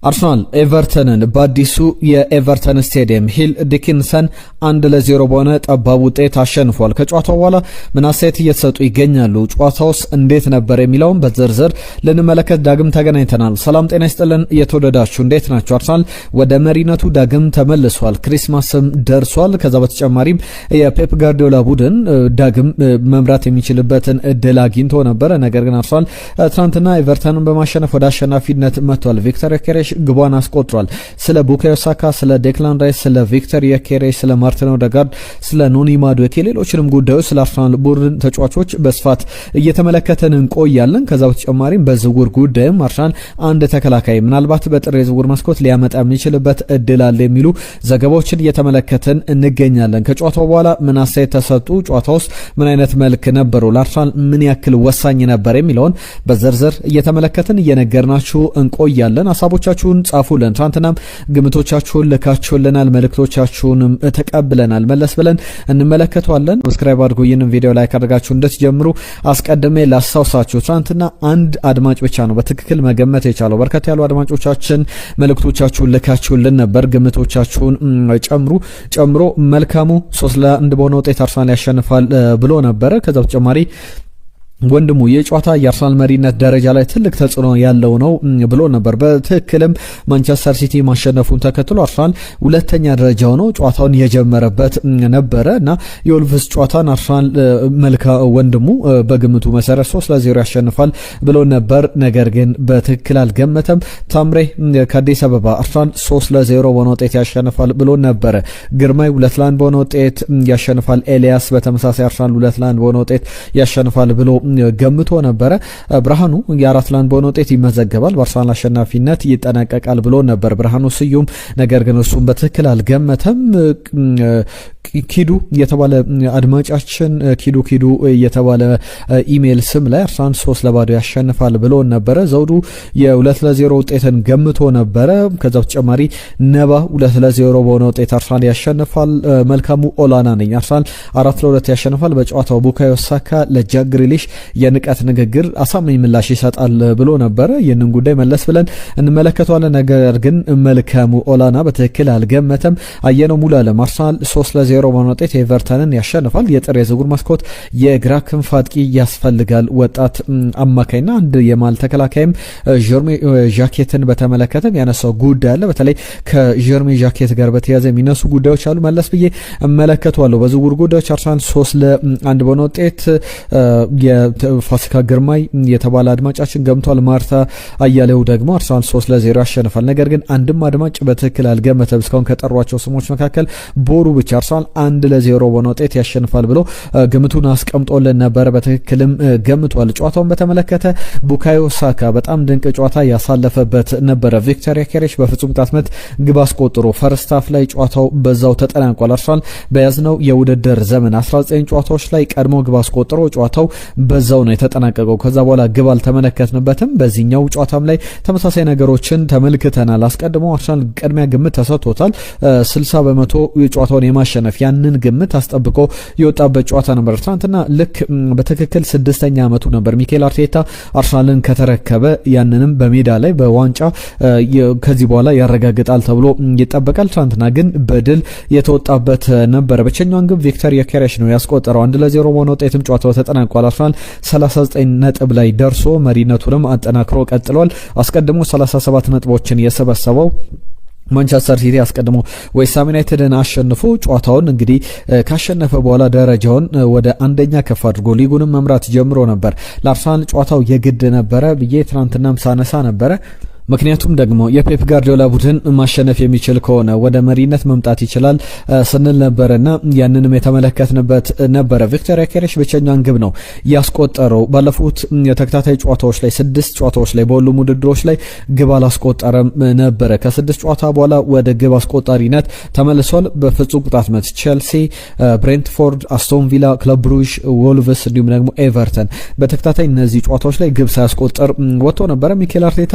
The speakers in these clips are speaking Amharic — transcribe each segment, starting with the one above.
አርሰናል ኤቨርተንን በአዲሱ የኤቨርተን ስቴዲየም ሂል ዲኪንሰን 1-0 በሆነ ጠባብ ውጤት አሸንፏል። ከጨዋታው በኋላ ምን አስተያየት እየተሰጡ ይገኛሉ? ጨዋታውስ እንዴት ነበር የሚለውን በዝርዝር ልንመለከት ዳግም ተገናኝተናል። ሰላም ጤና ይስጥልን እየተወደዳችሁ እንዴት ናችሁ? አርሰናል ወደ መሪነቱ ዳግም ተመልሷል። ክሪስማስም ደርሷል። ከዛ በተጨማሪም የፔፕ ጋርዲዮላ ቡድን ዳግም መምራት የሚችልበትን እድል አግኝቶ ነበረ። ነገር ግን አርሰናል ትናንትና ኤቨርተንን በማሸነፍ ወደ አሸናፊነት መጥቷል። ቪክተር ዮኬሬሽ ግቧን አስቆጥሯል። ስለ ቡካዮ ሳካ፣ ስለ ዴክላን ራይስ፣ ስለ ቪክተር ዮኬሬሽ፣ ስለ ማርቲን ኦዴጋርድ፣ ስለ ኖኒ ማዱዌኬ ሌሎችንም ጉዳዮች ስለ አርሰናል ቡድን ተጫዋቾች በስፋት እየተመለከተን እንቆያለን። ከዛ በተጨማሪም በዝውውር ጉዳይም አርሰናል አንድ ተከላካይ ምናልባት በጥር የዝውውር መስኮት ሊያመጣ የሚችልበት እድል አለ የሚሉ ዘገባዎችን እየተመለከተን እንገኛለን። ከጨዋታው በኋላ ምን አስተያየት ተሰጡ? ጨዋታውስ ምን አይነት መልክ ነበረው? ለአርሰናል ምን ያክል ወሳኝ ነበር የሚለውን በዝርዝር እየተመለከተን እየነገርናችሁ እንቆያለን። ሀሳቦቻችሁን ጻፉልን። ትናንትናም ግምቶቻችሁን ልካችሁልናል፣ መልእክቶቻችሁንም ተቀብለናል። መለስ ብለን እንመለከተዋለን። ሰብስክራይብ አድርጉ። ይህንን ቪዲዮ ላይክ አድርጋችሁ እንድትጀምሩ አስቀድሜ ላስታውሳችሁ። ትናንትና አንድ አድማጭ ብቻ ነው በትክክል መገመት የቻለው። በርከት ያሉ አድማጮቻችን መልእክቶቻችሁን ልካችሁልን ነበር። ግምቶቻችሁን ጨምሮ መልካሙ 3-1 በሆነ ውጤት አርሰናል ያሸንፋል ብሎ ነበረ። ከዛ በተጨማሪ ወንድሙ የጨዋታ የአርሰናል መሪነት ደረጃ ላይ ትልቅ ተጽዕኖ ያለው ነው ብሎ ነበር። በትክክልም ማንቸስተር ሲቲ ማሸነፉን ተከትሎ አርሰናል ሁለተኛ ደረጃ ሆኖ ጨዋታውን የጀመረበት ነበረ እና የወልቭስ ጨዋታን አርሰናል ወንድሙ በግምቱ መሰረት 3-0 ያሸንፋል ብሎ ነበር። ነገር ግን በትክክል አልገመተም። ታምሬ ከአዲስ አበባ አርሰናል 3-0 በሆነ ውጤት ያሸንፋል ብሎ ነበረ። ግርማይ 2-1 በሆነ ውጤት ያሸንፋል። ኤልያስ በተመሳሳይ አርሰናል 2-1 በሆነ ውጤት ያሸንፋል ብሎ ገምቶ ነበረ። ብርሃኑ የ4-1 በሆነ ውጤት ይመዘገባል፣ በአርሰናል አሸናፊነት ይጠናቀቃል ብሎ ነበር ብርሃኑ ስዩም። ነገር ግን እሱም በትክክል አልገመተም። ኪዱ የተባለ አድማጫችን ኪዱ የተባለ ኢሜል ስም ላይ አርሰናል 3-0 ያሸንፋል ብሎ ነበረ። ዘውዱ የ2-0 ውጤትን ገምቶ ነበረ። ከዛ በተጨማሪ ነባ 2-0 በሆነ ውጤት አርሰናል ያሸንፋል። መልካሙ ኦላና ነኝ አርሰናል 4-2 ያሸንፋል። በጨዋታው ቡካዮ ሳካ ለጃክ ግሪሊሽ የንቀት ንግግር አሳማኝ ምላሽ ይሰጣል ብሎ ነበረ። ይህንን ጉዳይ መለስ ብለን እንመለከተዋለን። ነገር ግን መልካሙ ኦላና በትክክል አልገመተም። አየነው ሙሉ አለም አርሰናል 3-0 በሆነ ውጤት ኤቨርተንን ያሸንፋል። የጥር የዝውውር መስኮት የግራ ክንፍ አጥቂ ያስፈልጋል፣ ወጣት አማካይና አንድ የማል ተከላካይም ጀርሚ ጃኬትን በተመለከተም ያነሳው ጉዳይ አለ። በተለይ ከጀርሚ ጃኬት ጋር በተያያዘ የሚነሱ ጉዳዮች አሉ። መለስ ብዬ እመለከተዋለሁ። በዝውውር ጉዳዮች አርሰናል 3-1 በሆነ ውጤት የፋሲካ ግርማይ የተባለ አድማጫችን ገምቷል። ማርታ አያሌው ደግሞ አርሰናል 3-0 ያሸንፋል። ነገር ግን አንድም አድማጭ በትክክል አልገመተም። እስካሁን ከጠሯቸው ስሞች መካከል ቦሩ ብቻ አርሰናል 1-0 በሆነ ውጤት ያሸንፋል ብሎ ግምቱን አስቀምጦልን ነበረ። በትክክልም ገምቷል። ጨዋታውን በተመለከተ ቡካዮ ሳካ በጣም ድንቅ ጨዋታ ያሳለፈበት ነበረ። ቪክተር ዮኬሬሽ በፍጹም ቅጣት ምት ግብ አስቆጥሮ ፈርስት ሃፍ ላይ ጨዋታው በዛው ተጠናቋል። አርሰናል በያዝነው የውድድር ዘመን 19 ጨዋታዎች ላይ ቀድሞ ግብ አስቆጥሮ ጨዋታው በዛው ነው የተጠናቀቀው። ከዛ በኋላ ግብ አልተመለከትንበትም። በዚህኛው ጨዋታም ላይ ተመሳሳይ ነገሮችን ተመልክተናል። አስቀድሞ አርሰናል ቅድሚያ ግምት ተሰጥቶታል። 60% የጨዋታውን የማሸነፍ ያንን ግምት አስጠብቆ የወጣበት ጨዋታ ነበር። ትናንትና ልክ በትክክል 6ኛ ዓመቱ ነበር ሚኬል አርቴታ አርሰናልን ከተረከበ። ያንንም በሜዳ ላይ በዋንጫ ከዚህ በኋላ ያረጋግጣል ተብሎ ይጠበቃል። ትናንትና ግን በድል የተወጣበት ነበር። ብቸኛውን ግብ ቪክተር ዮኬሬሽ ነው ያስቆጠረው። 1-0 በሆነ ውጤትም ጨዋታው ተጠናቋል። አርሰናል 39 ነጥብ ላይ ደርሶ መሪነቱንም አጠናክሮ ቀጥሏል። አስቀድሞ 37 ነጥቦችን የሰበሰበው ማንቸስተር ሲቲ አስቀድሞ ዌስትሃም ዩናይትድን አሸንፎ ጨዋታውን እንግዲህ ካሸነፈ በኋላ ደረጃውን ወደ አንደኛ ከፍ አድርጎ ሊጉንም መምራት ጀምሮ ነበር። ለአርሰናል ጨዋታው የግድ ነበረ ብዬ ትናንትናም ሳነሳ ነበረ። ምክንያቱም ደግሞ የፔፕ ጋርዲዮላ ቡድን ማሸነፍ የሚችል ከሆነ ወደ መሪነት መምጣት ይችላል ስንል ነበርና ያንንም የተመለከትንበት ነበረ። ቪክተር ዮኬሬሽ ብቸኛውን ግብ ነው ያስቆጠረው። ባለፉት ተከታታይ ጨዋታዎች ላይ 6 ጨዋታዎች ላይ በሁሉም ውድድሮች ላይ ግብ አላስቆጠረም ነበረ። ከ6 ጨዋታ በኋላ ወደ ግብ አስቆጣሪነት ተመልሷል። በፍጹም ቅጣት ምት ቼልሲ፣ ብሬንትፎርድ፣ አስቶን ቪላ፣ ክለብ ብሩዥ፣ ወልቭስ እንዲሁም ደግሞ ኤቨርተን በተከታታይ እነዚህ ጨዋታዎች ላይ ግብ ሳያስቆጠር ወጥቶ ነበረ። ሚኬል አርቴታ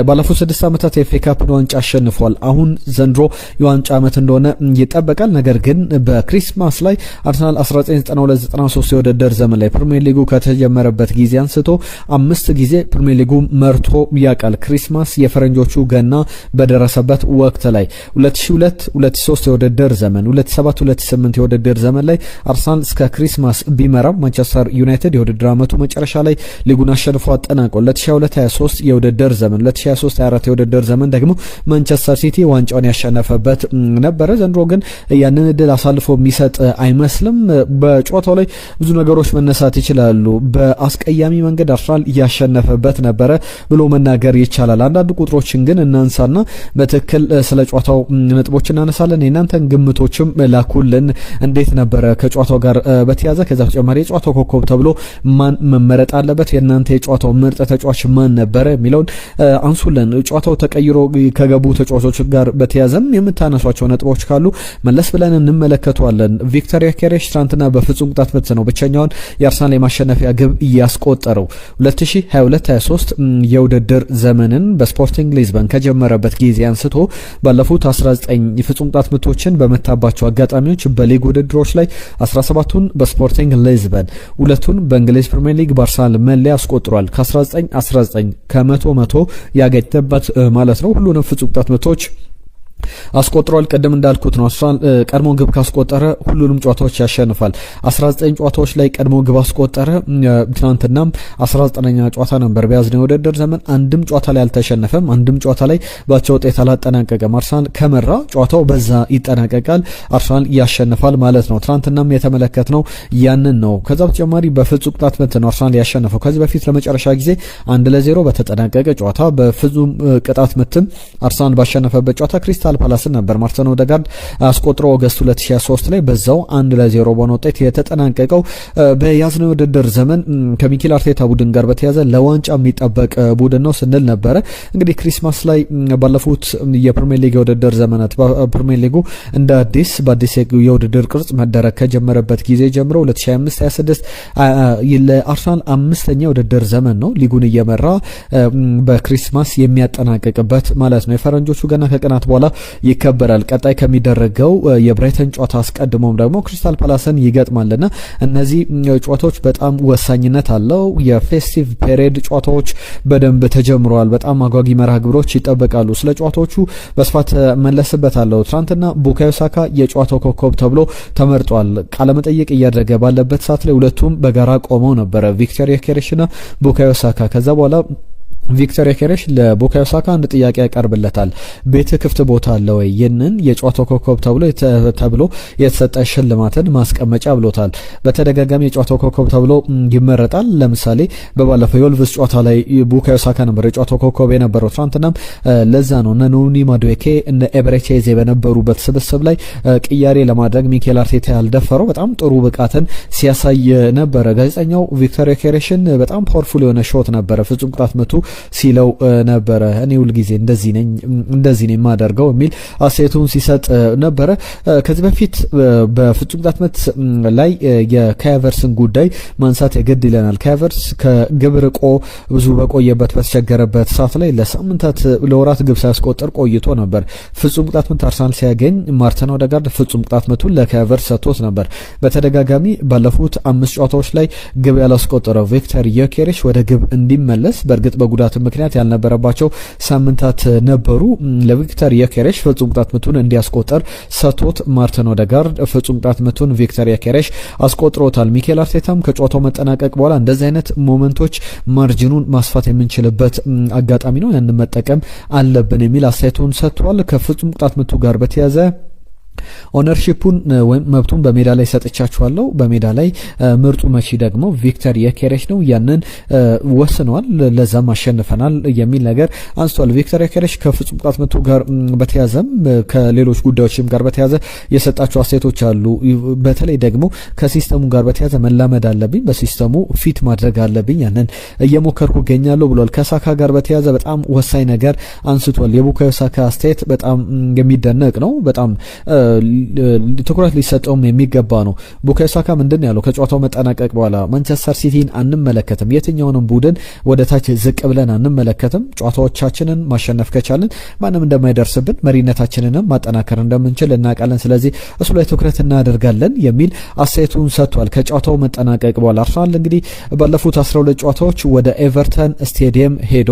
ባለፉት 6 ዓመታት የኤፍኤ ካፕን ዋንጫ አሸንፏል። አሁን ዘንድሮ የዋንጫ ዓመት እንደሆነ ይጠበቃል። ነገር ግን በክሪስማስ ላይ አርሰናል 1992-93 የውድድር ዘመን ላይ ፕሪሚየር ሊጉ ከተጀመረበት ጊዜ አንስቶ 5 ጊዜ ፕሪሚየር ሊጉ መርቶ ያውቃል። ክሪስማስ የፈረንጆቹ ገና በደረሰበት ወቅት ላይ 2002-2003 የውድድር ዘመን፣ 2007-2008 የውድድር ዘመን ላይ አርሰናል እስከ ክሪስማስ ቢመራም ማንቸስተር ዩናይትድ የውድድር ዓመቱ መጨረሻ ላይ ሊጉን አሸንፎ አጠናቆ 2022-23 የውድድር ዘመን 2023-24 የውድድር ዘመን ደግሞ ማንቸስተር ሲቲ ዋንጫውን ያሸነፈበት ነበረ። ዘንድሮ ግን ያንን እድል አሳልፎ የሚሰጥ አይመስልም። በጨዋታው ላይ ብዙ ነገሮች መነሳት ይችላሉ። በአስቀያሚ መንገድ አርሰናል ያሸነፈበት ነበረ ብሎ መናገር ይቻላል። አንዳንድ ቁጥሮችን ግን እናንሳና በትክክል ስለ ጨዋታው ነጥቦች እናነሳለን። የእናንተን ግምቶችም ላኩልን። እንዴት ነበረ ከጨዋታው ጋር በተያዘ? ከዛ በተጨማሪ የጨዋታው ኮከብ ተብሎ ማን መመረጥ አለበት? የእናንተ የጨዋታው ምርጥ ተጫዋች ማን ነበረ የሚለውን አንሱልን። ጨዋታው ተቀይሮ ከገቡ ተጫዋቾች ጋር በተያዘም የምታነሷቸው ነጥቦች ካሉ መለስ ብለን እንመለከተዋለን። ቪክተር ዮኬሬሽ ትናንትና በፍጹም ቅጣት ምት ነው ብቸኛውን የአርሰናል የማሸነፊያ ግብ ያስቆጠረው። 2022-23 የውድድር ዘመንን በስፖርቲንግ ሊዝበን ከጀመረበት ጊዜ አንስቶ ባለፉት 19 የፍጹም ቅጣት ምቶችን በመታባቸው አጋጣሚዎች በሊግ ውድድሮች ላይ 17ቱን በስፖርቲንግ ሊዝበን፣ 2ቱን በእንግሊዝ ፕሪሚየር ሊግ በአርሰናል መለያ አስቆጥሯል። ከ19-19 ከ100 ያገኘበት ማለት ነው። ሁሉንም ፍጹም ቅጣት ምቶች አስቆጥሯል። ቀደም እንዳልኩት ነው አርሰናል ቀድሞ ግብ ካስቆጠረ ሁሉንም ጨዋታዎች ያሸንፋል። 19 ጨዋታዎች ላይ ቀድሞ ግብ አስቆጠረ። ትናንትናም 19ኛ ጨዋታ ነበር በያዝነው የውድድር ዘመን። አንድም ጨዋታ ላይ አልተሸነፈም። አንድም ጨዋታ ላይ ባቻ ውጤት አላጠናቀቀም። አርሰናል ከመራ ጨዋታው በዛ ይጠናቀቃል፣ አርሰናል ያሸንፋል ማለት ነው። ትናንትናም የተመለከትነው ያንን ነው። ከዛ በተጨማሪ በፍጹም ቅጣት ምት ነው አርሰናል ያሸነፈው። ከዚህ በፊት ለመጨረሻ ጊዜ 1-0 በተጠናቀቀ ጨዋታ በፍጹም ቅጣት ምትም አርሰናል ባሸነፈበት ጨዋታ ክሪስታል ፓላስን ነበር ማርቲን ኦዴጋርድ አስቆጥሮ ኦገስት 2023 ላይ በዛው 1-0 በሆነ ውጤት የተጠናቀቀው። በያዝነው ውድድር ዘመን ከሚኬል አርቴታ ቡድን ጋር በተያዘ ለዋንጫ የሚጠበቅ ቡድን ነው ስንል ነበረ። እንግዲህ ክሪስማስ ላይ ባለፉት የፕሪሚየር ሊግ የውድድር ዘመናት ፕሪሚየር ሊጉ እንደ አዲስ በአዲስ የውድድር ቅርጽ መደረግ ከጀመረበት ጊዜ ጀምሮ 2025-26 ለአርሰናል 5ኛ የውድድር ዘመን ነው ሊጉን እየመራ በክሪስማስ የሚያጠናቅቅበት ማለት ነው። የፈረንጆቹ ገና ከቀናት በኋላ ይከበራል። ቀጣይ ከሚደረገው የብራይተን ጨዋታ አስቀድሞም ደግሞ ክሪስታል ፓላስን ይገጥማልና እነዚህ ጨዋታዎች በጣም ወሳኝነት አለው። የፌስቲቭ ፔሪድ ጨዋታዎች በደንብ ተጀምረዋል። በጣም አጓጊ መርሃ ግብሮች ይጠበቃሉ። ስለ ጨዋታዎቹ በስፋት መለስበታለሁ። ትናንትና ቡካዮ ሳካ የጨዋታው ኮከብ ተብሎ ተመርጧል። ቃለመጠይቅ እያደረገ ባለበት ሰዓት ላይ ሁለቱም በጋራ ቆመው ነበረ፣ ቪክተር ዮኬሬሽና ቡካዮ ሳካ። ከዛ በኋላ ቪክተር ዮኬሬሽ ለቡካዮ ሳካ አንድ ጥያቄ ያቀርብለታል። ቤት ክፍት ቦታ አለ ወይ? ይህንን የጨዋታው ኮከብ ተብሎ የተሰጠ ሽልማትን ማስቀመጫ ብሎታል። በተደጋጋሚ የጨዋታው ኮከብ ተብሎ ይመረጣል። ለምሳሌ በባለፈው የወልቭስ ጨዋታ ላይ ቡካዮ ሳካ ነበር የጨዋታው ኮከብ የነበረው። ትናንትናም ለዛ ነው እነ ኖኒ ማዱዌኬ እነ ኤብሬቼዜ በነበሩበት ስብስብ ላይ ቅያሬ ለማድረግ ሚኬል አርቴታ ያልደፈረው በጣም ጥሩ ብቃትን ሲያሳይ ነበረ። ጋዜጠኛው ቪክተር ዮኬሬሽን በጣም ፓወርፉል የሆነ ሾት ነበረ ፍጹም ቅጣት ምቱ ሲለው ነበረ። እኔ ሁልጊዜ እንደዚህ ነኝ የማደርገው የሚል አስተያየቱን ሲሰጥ ነበረ። ከዚህ በፊት በፍጹም ቅጣት ምት ላይ የካቨርስን ጉዳይ ማንሳት የግድ ይለናል። ካቨርስ ከግብ ርቆ ብዙ በቆየበት በተቸገረበት ሰዓት ላይ ለሳምንታት ለወራት ግብ ሳያስቆጥር ቆይቶ ነበር። ፍጹም ቅጣት ምት አርሰናል ሲያገኝ ማርቲን ኦዴጋርድ ፍጹም ቅጣት ምቱን ለካቨርስ ሰጥቶት ነበር። በተደጋጋሚ ባለፉት 5 ጨዋታዎች ላይ ግብ ያላስቆጠረው ቪክተር ዮኬሬሽ ወደ ግብ እንዲመለስ በእርግጥ በጉዳት ምክንያት ያልነበረባቸው ሳምንታት ነበሩ። ለቪክተር ዮኬሬሽ ፍጹም ቅጣት ምቱን እንዲያስቆጠር ሰጥቶት ማርቲን ኦዴጋርድ ፍጹም ቅጣት ምቱን ቪክተር ዮኬሬሽ አስቆጥሮታል። ሚኬል አርቴታም ከጨዋታው መጠናቀቅ በኋላ እንደዚህ አይነት ሞመንቶች ማርጂኑን ማስፋት የምንችልበት አጋጣሚ ነው፣ ያንን መጠቀም አለብን የሚል አስተያየቱን ሰጥቷል። ከፍጹም ቅጣት ምቱ ጋር በተያያዘ ኦነርሺፑን ወይም መብቱን በሜዳ ላይ ሰጥቻችኋለሁ፣ በሜዳ ላይ ምርጡ መቺ ደግሞ ቪክተር ዮኬሬሽ ነው፣ ያንን ወስኗል፣ ለዛም አሸንፈናል የሚል ነገር አንስቷል። ቪክተር ዮኬሬሽ ከፍጹም ቅጣት ምቱ ጋር በተያዘም ከሌሎች ጉዳዮችም ጋር በተያዘ የሰጣቸው አስተያየቶች አሉ። በተለይ ደግሞ ከሲስተሙ ጋር በተያዘ መላመድ አለብኝ፣ በሲስተሙ ፊት ማድረግ አለብኝ፣ ያንን እየሞከርኩ እገኛለሁ ብሏል። ከሳካ ጋር በተያዘ በጣም ወሳኝ ነገር አንስቷል። የቡካዮ ሳካ አስተያየት በጣም የሚደነቅ ነው። በጣም ትኩረት ሊሰጠውም የሚገባ ነው። ቡካዮ ሳካ ምንድን ያለው ከጨዋታው መጠናቀቅ በኋላ ማንቸስተር ሲቲን አንመለከትም፣ የትኛውንም ቡድን ወደ ታች ዝቅ ብለን አንመለከትም፣ ጨዋታዎቻችንን ማሸነፍ ከቻልን ማንም እንደማይደርስብን መሪነታችንንም ማጠናከር እንደምንችል እናውቃለን፣ ስለዚህ እሱ ላይ ትኩረት እናደርጋለን የሚል አስተያየቱን ሰጥቷል። ከጨዋታው መጠናቀቅ በኋላ አርሰናል እንግዲህ ባለፉት 12 ጨዋታዎች ወደ ኤቨርተን ስቴዲየም ሄዶ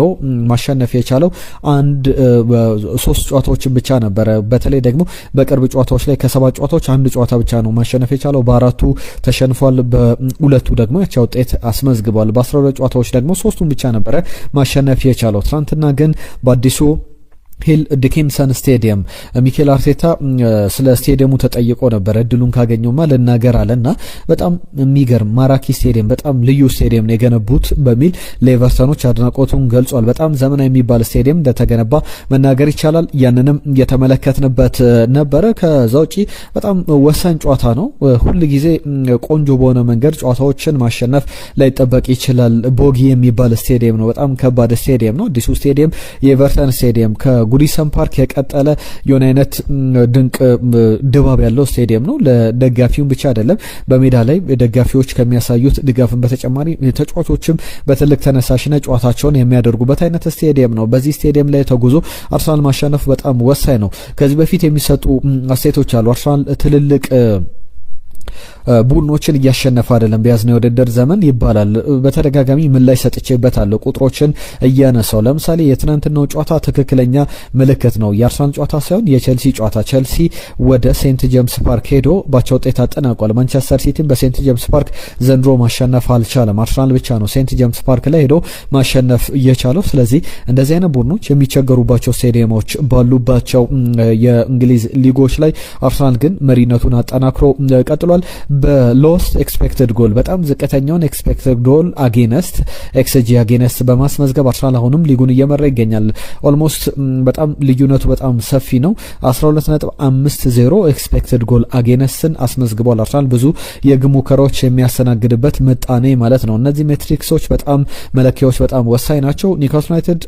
ማሸነፍ የቻለው 3 ጨዋታዎችን ብቻ ነበረ። በተለይ ደግሞ በቅርብ ጨዋታዎች ላይ ከ7 ጨዋታዎች 1 ጨዋታ ብቻ ነው ማሸነፍ የቻለው። በ4ቱ ተሸንፏል፣ በ2ቱ ደግሞ ያቻ ውጤት አስመዝግቧል። በ12 ጨዋታዎች ደግሞ 3ቱን ብቻ ነበረ ማሸነፍ የቻለው። ትናንትና ግን በአዲሱ ሂል ዲኪንሰን ስቴዲየም ሚኬል አርቴታ ስለ ስቴዲየሙ ተጠይቆ ነበር። እድሉን ካገኘውማ ልናገር አለና በጣም የሚገርም ማራኪ ስቴዲየም፣ በጣም ልዩ ስቴዲየም ነው የገነቡት በሚል ለኤቨርተኖች አድናቆቱን ገልጿል። በጣም ዘመናዊ የሚባል ስቴዲየም እንደተገነባ መናገር ይቻላል። ያንንም የተመለከትንበት ነበረ። ከዛ ውጪ በጣም ወሳኝ ጨዋታ ነው። ሁል ጊዜ ቆንጆ በሆነ መንገድ ጨዋታዎችን ማሸነፍ ላይጠበቅ ይችላል። ቦጊ የሚባል ስቴዲየም ነው። በጣም ከባድ ስቴዲየም ነው። አዲሱ ስቴዲየም የኤቨርተን ስቴዲየም ጉዲሰን ፓርክ የቀጠለ የሆነ አይነት ድንቅ ድባብ ያለው ስቴዲየም ነው። ለደጋፊውም ብቻ አይደለም፣ በሜዳ ላይ ደጋፊዎች ከሚያሳዩት ድጋፍን በተጨማሪ ተጫዋቾችም በትልቅ ተነሳሽነት ጨዋታቸውን የሚያደርጉበት አይነት ስቴዲየም ነው። በዚህ ስቴዲየም ላይ ተጉዞ አርሰናል ማሸነፍ በጣም ወሳኝ ነው። ከዚህ በፊት የሚሰጡ አስተያየቶች አሉ። አርሰናል ትልልቅ ቡድኖችን እያሸነፈ አይደለም በያዝነው የውድድር ዘመን ይባላል። በተደጋጋሚ ምን ላይ ሰጥቼበታለሁ ቁጥሮችን እያነሳው። ለምሳሌ የትናንትናው ጨዋታ ትክክለኛ ምልክት ነው። የአርሰናል ጨዋታ ሳይሆን የቼልሲ ጨዋታ። ቼልሲ ወደ ሴንት ጄምስ ፓርክ ሄዶ ባቻ ውጤት አጠናቋል። ማንቸስተር ሲቲም በሴንት ጄምስ ፓርክ ዘንድሮ ማሸነፍ አልቻለም። አርሰናል ብቻ ነው ሴንት ጄምስ ፓርክ ላይ ሄዶ ማሸነፍ እየቻለው። ስለዚህ እንደዚህ አይነት ቡድኖች የሚቸገሩባቸው ስቴዲየሞች ባሉባቸው የእንግሊዝ ሊጎች ላይ አርሰናል ግን መሪነቱን አጠናክሮ ቀጥሏል። በሎስት ኤክስፔክትድ ጎል በጣም ዝቅተኛውን ኤክስፔክትድ ጎል አጌነስት ኤክስጂ አጌነስት በማስመዝገብ አርሰናል አሁንም ሊጉን እየመራ ይገኛል። ኦልሞስት በጣም ልዩነቱ በጣም ሰፊ ነው። 12.50 ኤክስፔክትድ ጎል አጌነስትን አስመዝግቧል አርሰናል። ብዙ የግብ ሙከራዎች የሚያስተናግድበት ምጣኔ ማለት ነው። እነዚህ ሜትሪክሶች በጣም መለኪያዎች በጣም ወሳኝ ናቸው። ኒውካስል ዩናይትድ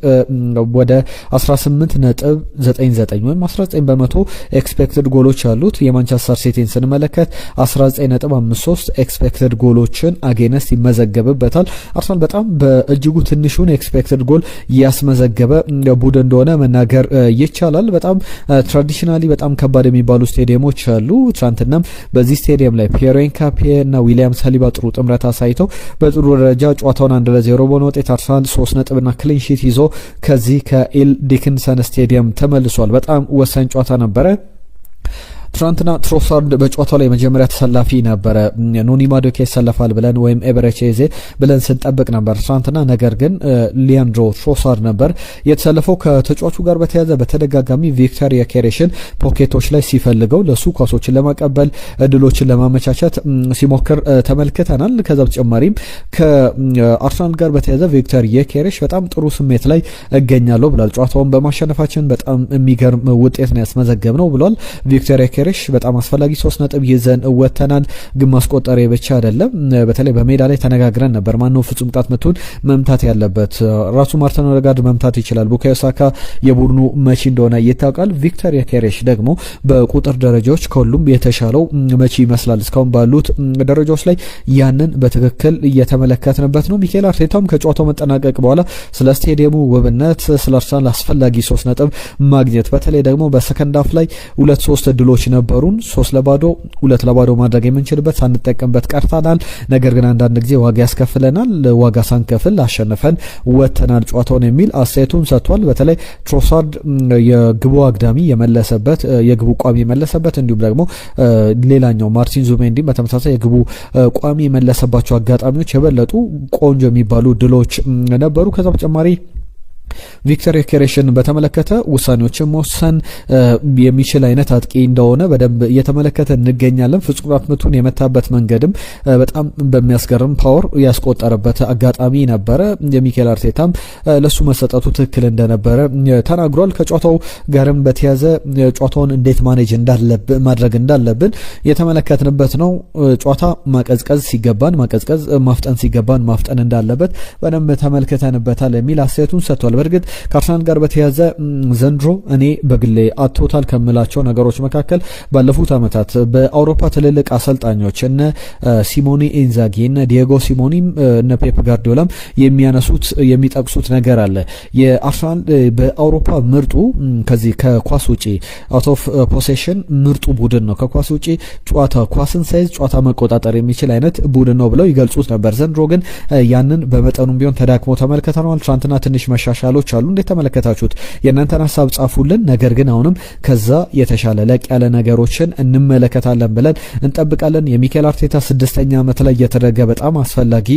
ወደ 18.99 ወይም 19% ኤክስፔክትድ ጎሎች ያሉት የማንቸስተር ሲቲን ስንመለከት 19.53 ኤክስፔክትድ ጎሎችን አጌነስት ይመዘገብበታል። አርሰናል በጣም በእጅጉ ትንሹን ኤክስፔክትድ ጎል ያስመዘገበ ቡድን እንደሆነ መናገር ይቻላል። በጣም ትራዲሽናሊ በጣም ከባድ የሚባሉ ስቴዲየሞች አሉ። ትናንትናም በዚህ ስቴዲየም ላይ ፒየር ኤንካፒ እና ዊሊያም ሳሊባ ጥሩ ጥምረት አሳይተው በጥሩ ደረጃ ጨዋታውን 1-0 በሆነ ውጤት አርሰናል 3 ነጥብና ክሊን ሺት ይዞ ከዚህ ከኢል ዲኪንሰን ስቴዲየም ተመልሷል። በጣም ወሳኝ ጨዋታ ነበረ። ትናንትና ትሮሳርድ በጨዋታው ላይ መጀመሪያ ተሰላፊ ነበረ። ኖኒ ማዱኬ ይሰለፋል ብለን ወይም ኤበረቼዜ ብለን ስንጠብቅ ነበር ትናንትና። ነገር ግን ሊያንድሮ ትሮሳርድ ነበር የተሰለፈው። ከተጫዋቹ ጋር በተያያዘ በተደጋጋሚ ቪክተር የኬሬሽን ፖኬቶች ላይ ሲፈልገው ለሱ ኳሶችን ለማቀበል እድሎችን ለማመቻቸት ሲሞክር ተመልክተናል። ከዛ በተጨማሪም ከአርሰናል ጋር በተያያዘ ቪክተር የኬሬሽ በጣም ጥሩ ስሜት ላይ እገኛለሁ ብሏል። ጨዋታውን በማሸነፋችን በጣም የሚገርም ውጤት ነው ያስመዘገብ ነው ብሏል። ቪክተር የኬሬሽ በጣም አስፈላጊ 3 ነጥብ ይዘን ወተናል። ግን ማስቆጠር ብቻ አይደለም፣ በተለይ በሜዳ ላይ ተነጋግረን ነበር። ማነው ፍጹም ቅጣት ምቱን መምታት ያለበት? ራሱ ማርቲን ኦዴጋርድ መምታት ይችላል። ቡካዮ ሳካ የቡድኑ መቺ እንደሆነ ይታወቃል። ቪክተር የኬሬሽ ደግሞ በቁጥር ደረጃዎች ከሁሉም የተሻለው መቺ ይመስላል። እስካሁን ባሉት ደረጃዎች ላይ ያንን በትክክል እየተመለከትንበት ነው። ሚኬል አርቴታም ከጨዋታው መጠናቀቅ በኋላ ስለ ስቴዲየሙ ውብነት፣ ስለ አርሰናል አስፈላጊ 3 ነጥብ ማግኘት፣ በተለይ ደግሞ በሰከንድ ሃፍ ላይ 2-3 እድሎች ነበሩን 3-2 2-2 ማድረግ የምንችልበት ሳንጠቀምበት ቀርተናል። ነገር ግን አንዳንድ ጊዜ ዋጋ ያስከፍለናል። ዋጋ ሳንከፍል አሸንፈን ወተናል ጨዋታውን የሚል አስተያየቱን ሰጥቷል። በተለይ ትሮሳርድ የግቡ አግዳሚ የመለሰበት የግቡ ቋሚ የመለሰበት እንዲሁም ደግሞ ሌላኛው ማርቲን ዙሜንዲ በተመሳሳይ የግቡ ቋሚ የመለሰባቸው አጋጣሚዎች የበለጡ ቆንጆ የሚባሉ ድሎች ነበሩ። ከዛ በተጨማሪ ቪክተር የኬሬሽን በተመለከተ ውሳኔዎችን መወሰን የሚችል አይነት አጥቂ እንደሆነ በደንብ እየተመለከተ እንገኛለን። ፍጹም ቅጣት ምቱን የመታበት መንገድም በጣም በሚያስገርም ፓወር ያስቆጠረበት አጋጣሚ ነበረ። የሚኬል አርቴታም ለሱ መሰጠቱ ትክክል እንደነበረ ተናግሯል። ከጨዋታው ጋርም በተያዘ ጨዋታውን እንዴት ማድረግ እንዳለብን የተመለከትንበት ነው። ጨዋታ ማቀዝቀዝ ሲገባን ማቀዝቀዝ፣ ማፍጠን ሲገባን ማፍጠን እንዳለበት በደንብ ተመልክተንበታል የሚል አስተያየቱን ሰጥቷል። በእርግጥ ከአርሰናል ጋር በተያያዘ ዘንድሮ እኔ በግሌ አቶታል ከምላቸው ነገሮች መካከል ባለፉት ዓመታት በአውሮፓ ትልልቅ አሰልጣኞች እነ ሲሞኔ ኢንዛጊ እነ ዲየጎ ሲሞኒም እነ ፔፕ ጋርዲዮላም የሚጠቅሱት ነገር አለ። የአርሰናል በአውሮፓ ምርጡ ከዚህ ከኳስ ውጪ አውት ኦፍ ፖሴሽን ምርጡ ቡድን ነው። ከኳስ ውጪ ኳስን ሳይዝ ጨዋታ መቆጣጠር የሚችል አይነት ቡድን ነው ብለው ይገልጹት ነበር። ዘንድሮ ግን ያንን በመጠኑም ቢሆን ተዳክሞ ተመልክተናል። ትናንትና ትንሽ መሻሻሎች አሉ። እንዴት ተመለከታችሁት? የእናንተን ሀሳብ ጻፉልን። ነገር ግን አሁንም ከዛ የተሻለ ለቅ ያለ ነገሮችን እንመለከታለን ብለን እንጠብቃለን። የሚኬል አርቴታ 6ኛ ዓመት ላይ የተደረገ በጣም አስፈላጊ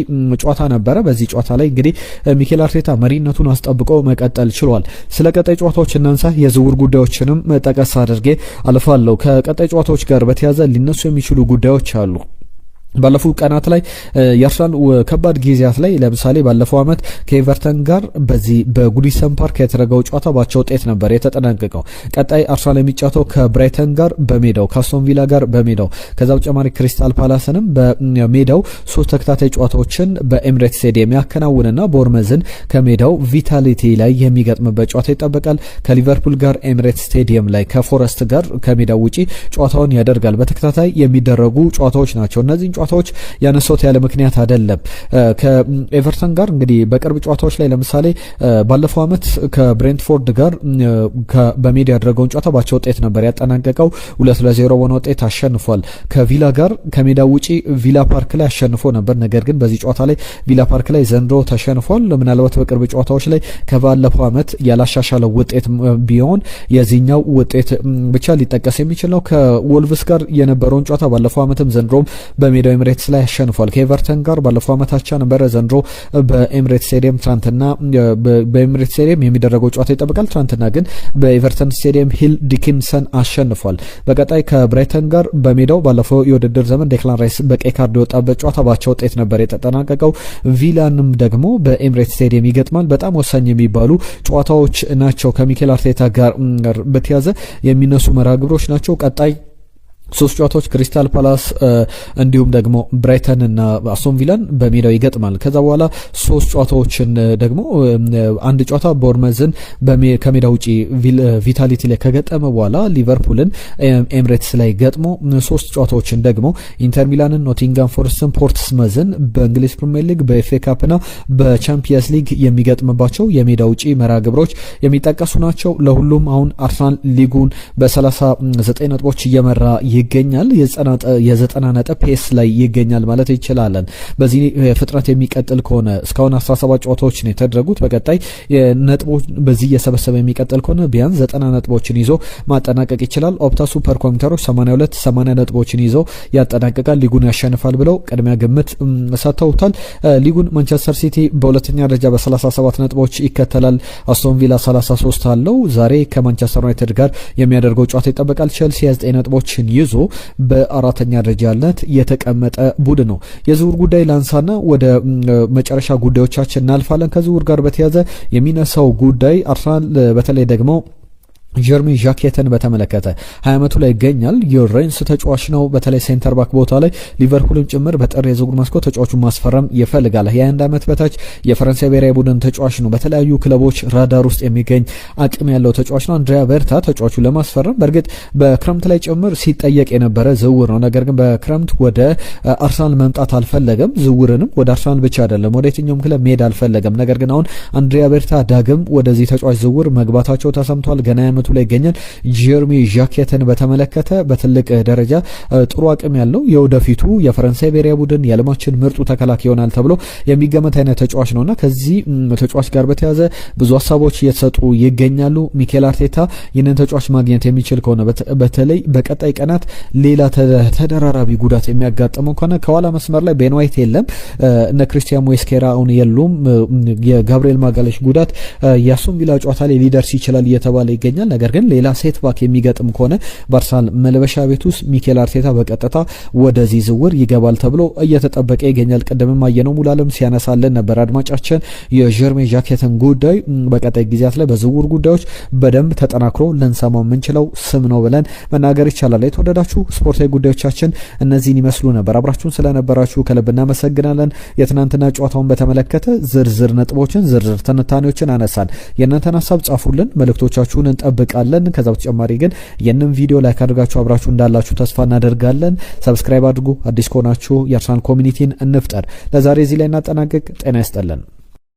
ጨዋታ ነበረ። በዚህ ጨዋታ ላይ እንግዲህ ሚኬል አርቴታ መሪነቱን አስጠብቆ መቀጠል ችሏል። ስለ ቀጣይ ጨዋታዎች እናንሳ። የዝውውር ጉዳዮችንም ጠቀስ አድርጌ አልፋለሁ። ከቀጣይ ጨዋታዎች ጋር በተያያዘ ሊነሱ የሚችሉ ጉዳዮች አሉ። ባለፉት ቀናት ላይ የአርሰናል ከባድ ጊዜያት ላይ ለምሳሌ ባለፈው ዓመት ከኤቨርተን ጋር በዚህ በጉዲሰን ፓርክ የተደረገው ጨዋታ ባቻ ውጤት ነበር የተጠናቀቀው። ቀጣይ አርሰናል የሚጫወተው ከብራይተን ጋር በሜዳው ከአስቶን ቪላ ጋር በሜዳው ከዛ በተጨማሪ ክሪስታል ፓላስንም በሜዳው 3 ተከታታይ ጨዋታዎችን በኤምሬትስ ስቴዲየም ያከናውንና ቦርመዝን ከሜዳው ቪታሊቲ ላይ የሚገጥምበት ጨዋታ ይጠበቃል። ከሊቨርፑል ጋር ኤምሬትስ ስቴዲየም ላይ ከፎረስት ጋር ከሜዳው ውጪ ጨዋታውን ያደርጋል። በተከታታይ የሚደረጉ ጨዋታዎች ናቸው። እነዚህ ጨዋታዎች ያነሱት ያለ ምክንያት አይደለም። ከኤቨርተን ጋር እንግዲህ በቅርብ ጨዋታዎች ላይ ለምሳሌ ባለፈው ዓመት ከብሬንትፎርድ ጋር በሜዳ ያደረገውን ጨዋታ ባቻ ውጤት ነበር ያጠናቀቀው። 2-0 በሆነ ውጤት አሸንፏል። ከቪላ ጋር ከሜዳ ውጪ ቪላ ፓርክ ላይ አሸንፎ ነበር። ነገር ግን በዚህ ጨዋታ ላይ ቪላ ፓርክ ላይ ዘንድሮ ተሸንፏል። ምናልባት በቅርብ ጨዋታዎች ላይ ከባለፈው ዓመት ያላሻሻለው ውጤት ቢሆን የዚህኛው ውጤት ብቻ ሊጠቀስ የሚችል ነው። ከወልቭስ ጋር የነበረውን ጨዋታ ባለፈው ዓመትም ዘንድሮም በሜዳው ኤምሬትስ ላይ አሸንፏል። ከኤቨርተን ጋር ባለፈው ዓመት አቻ ነበረ። ዘንድሮ በኤምሬትስ ስቴዲየም ትናንትና በኤምሬትስ ስቴዲየም የሚደረገው ጨዋታ ይጠበቃል። ትናንትና ግን በኤቨርተን ስቴዲየም ሂል ዲኪንሰን አሸንፏል። በቀጣይ ከብራይተን ጋር በሜዳው ባለፈው የውድድር ዘመን ዴክላን ራይስ በቀይ ካርድ የወጣበት ጨዋታ ባቻ ውጤት ነበር የተጠናቀቀው። ቪላንም ደግሞ በኤምሬትስ ስቴዲየም ይገጥማል። በጣም ወሳኝ የሚባሉ ጨዋታዎች ናቸው። ከሚኬል አርቴታ ጋር በተያያዘ የሚነሱ መርሃ ግብሮች ናቸው። ቀጣይ 3 ጨዋታዎች ክሪስታል ፓላስ እንዲሁም ደግሞ ብራይተን እና አስቶን ቪላን በሜዳው ይገጥማል። ከዛ በኋላ 3 ጨዋታዎችን ደግሞ አንድ ጨዋታ ቦርመዝን ከሜዳው ውጪ ቪታሊቲ ላይ ከገጠመ በኋላ ሊቨርፑልን ኤምሬትስ ላይ ገጥሞ 3 ጨዋታዎችን ደግሞ ኢንተር ሚላንን፣ ኖቲንጋም ፎረስትን፣ ፖርትስመዝን በእንግሊዝ ፕሪሚየር ሊግ በኤፍኤ ካፕና በቻምፒየንስ ሊግ የሚገጥምባቸው የሜዳ ውጪ መርሃ ግብሮች የሚጠቀሱ ናቸው። ለሁሉም አሁን አርሰናል ሊጉን በ39 ነጥቦች እየመራ ይገኛል። የ90 ነጥብ ፔስ ላይ ይገኛል ማለት ይችላለን። በዚህ ፍጥነት የሚቀጥል ከሆነ እስካሁን 17 ጨዋታዎች ነው የተደረጉት። በቀጣይ ነጥቦች በዚህ እየሰበሰበ የሚቀጥል ከሆነ ቢያንስ 90 ነጥቦችን ይዞ ማጠናቀቅ ይችላል። ኦፕታ ሱፐር ኮምፒውተሮች 80 ነጥቦችን ይዞ ያጠናቀቃል፣ ሊጉን ያሸንፋል ብለው ቅድሚያ ግምት ሰጥተውታል። ሊጉን ማንቸስተር ሲቲ በሁለተኛ ደረጃ በ37 ነጥቦች ይከተላል። አስቶን ቪላ 33 አለው። ዛሬ ከማንቸስተር ዩናይትድ ጋር የሚያደርገው ጨዋታ ይጠበቃል። ቼልሲ 9 ነጥቦችን ይዞ በአራተኛ ደረጃነት የተቀመጠ ቡድን ነው። የዝውውር ጉዳይ ላንሳና ወደ መጨረሻ ጉዳዮቻችን እናልፋለን። ከዝውውር ጋር በተያያዘ የሚነሳው ጉዳይ አርሰናል በተለይ ደግሞ ጀርሚ ዣኬትን በተመለከተ 20 ዓመቱ ላይ ይገኛል። የሬንስ ተጫዋች ነው። በተለይ ሴንተር ባክ ቦታ ላይ ሊቨርፑልም ጭምር በጥር የዝውውር መስኮት ተጫዋቹን ማስፈረም ይፈልጋል። የ21 ዓመት በታች የፈረንሳይ ብሔራዊ ቡድን ተጫዋች ነው። በተለያዩ ክለቦች ራዳር ውስጥ የሚገኝ አቅም ያለው ተጫዋች ነው። አንድሪያ ቤርታ ተጫዋቹን ለማስፈረም በእርግጥ በክረምት ላይ ጭምር ሲጠየቅ የነበረ ዝውውር ነው። ነገር ግን በክረምት ወደ አርሰናል መምጣት አልፈለገም። ዝውውርንም ወደ አርሰናል ብቻ አይደለም ወደ የትኛውም ክለብ መሄድ አልፈለገም። ነገር ግን አሁን አንድሪያ ቤርታ ዳግም ወደዚህ ተጫዋች ዝውውር መግባታቸው ተሰምቷል። ገና ዓመቱ ላይ ይገኛል። ጀርሚ ዣኬትን በተመለከተ በትልቅ ደረጃ ጥሩ አቅም ያለው የወደፊቱ የፈረንሳይ ብሔራዊ ቡድን የዓለማችን ምርጡ ተከላካይ ይሆናል ተብሎ የሚገመት አይነት ተጫዋች ነውና ከዚህ ተጫዋች ጋር በተያያዘ ብዙ ሀሳቦች እየተሰጡ ይገኛሉ። ሚኬል አርቴታ ይህንን ተጫዋች ማግኘት የሚችል ከሆነ በተለይ በቀጣይ ቀናት ሌላ ተደራራቢ ጉዳት የሚያጋጥመው ከሆነ ከኋላ መስመር ላይ ቤን ዋይት የለም፣ እነ ክሪስቲያን ሞስኬራ አሁን የሉም። የጋብሪኤል ማጋሌሽ ጉዳት የአስቶን ቪላ ጨዋታ ላይ ሊደርስ ይችላል እየተባለ ይገኛል። ነገር ግን ሌላ ሴት ባክ የሚገጥም ከሆነ በአርሰናል መልበሻ ቤት ውስጥ ሚኬል አርቴታ በቀጥታ ወደዚህ ዝውውር ይገባል ተብሎ እየተጠበቀ ይገኛል። ቀደምም አየነው ሙሉዓለም ሲያነሳልን ነበር አድማጫችን የጀርሜ ጃኬትን ጉዳይ በቀጣይ ጊዜያት ላይ በዝውውር ጉዳዮች በደንብ ተጠናክሮ ልንሰማው የምንችለው ስም ነው ብለን መናገር ይቻላል። የተወደዳችሁ ስፖርታዊ ጉዳዮቻችን እነዚህን ይመስሉ ነበር። አብራችሁን ስለነበራችሁ ከልብ እናመሰግናለን። የትናንትና ጨዋታውን በተመለከተ ዝርዝር ነጥቦችን ዝርዝር ትንታኔዎችን አነሳን። የእናንተን ሀሳብ ጻፉልን፣ መልእክቶቻችሁን እንጠብቃለን። ከዛ በተጨማሪ ግን ይህንን ቪዲዮ ላይክ አድርጋችሁ አብራችሁ እንዳላችሁ ተስፋ እናደርጋለን። ሰብስክራይብ አድርጉ። አዲስ ከሆናችሁ የአርሰናል ኮሚኒቲን እንፍጠር። ለዛሬ እዚህ ላይ እናጠናቀቅ። ጤና ይስጥልን።